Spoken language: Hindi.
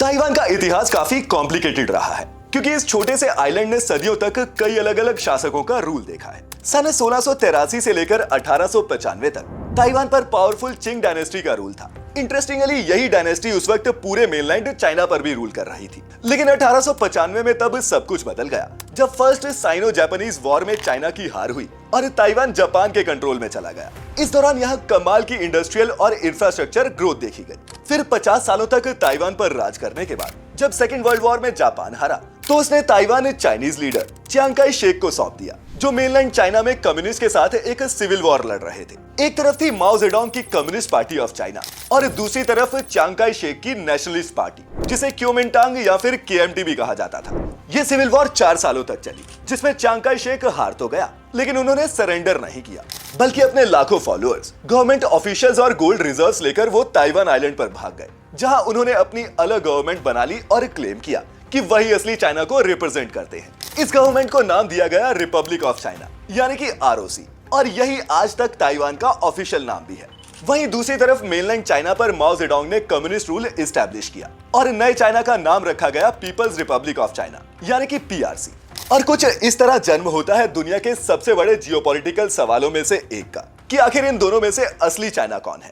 ताइवान का इतिहास काफी कॉम्प्लिकेटेड रहा है क्योंकि इस छोटे से आइलैंड ने सदियों तक कई अलग अलग शासकों का रूल देखा है। सन 1683 से लेकर 1895 तक ताइवान पर पावरफुल चिंग डायनेस्टी का रूल था। इंटरेस्टिंगली यही डायनेस्टी उस वक्त पूरे मेनलैंड चाइना पर भी रूल कर रही थी। लेकिन 1895 में तब सब कुछ बदल गया जब फर्स्ट साइनो जापानीज वॉर में चाइना की हार हुई और ताइवान जापान के कंट्रोल में चला गया। इस दौरान यहाँ कमाल की इंडस्ट्रियल और इंफ्रास्ट्रक्चर ग्रोथ देखी गई। फिर 50 सालों तक ताइवान पर राज करने के बाद जब सेकेंड वर्ल्ड वॉर में जापान हारा तो उसने Taiwan Chinese leader Chiang Kai Shek को सौंप दिया, जो मेनलैंड चाइना में कम्युनिस्ट के साथ एक सिविल वॉर लड़ रहे थे। एक तरफ थी माओ जेडोंग की कम्युनिस्ट पार्टी ऑफ चाइना और दूसरी तरफ चियांग काई शेक की नेशनलिस्ट पार्टी, जिसे क्योमिंटांग या फिर केएमटी भी कहा जाता था। ये सिविल वॉर 4 सालों तक चली, जिसमें चियांग काई शेक हार तो गया लेकिन उन्होंने सरेंडर नहीं किया, बल्कि अपने लाखों फॉलोअर्स, गवर्नमेंट ऑफिशियल्स और गोल्ड रिजर्व्स लेकर वो ताइवान आइलैंड पर भाग गए, जहां उन्होंने अपनी अलग गवर्नमेंट बना ली और क्लेम किया कि वही असली चाइना को रिप्रेजेंट करते हैं। इस गवर्नमेंट को नाम दिया गया रिपब्लिक ऑफ चाइना यानी कि आरओसी, और यही आज तक ताइवान का ऑफिशियल नाम भी है। वहीं दूसरी तरफ मेनलैंड चाइना पर माओ जेडोंग ने कम्युनिस्ट रूल एस्टैब्लिश किया और नए चाइना का नाम रखा गया पीपल्स रिपब्लिक ऑफ चाइना यानी कि पीआरसी। और कुछ इस तरह जन्म होता है दुनिया के सबसे बड़े जियोपॉलिटिकल सवालों में से एक का, कि आखिर इन दोनों में से असली चाइना कौन है।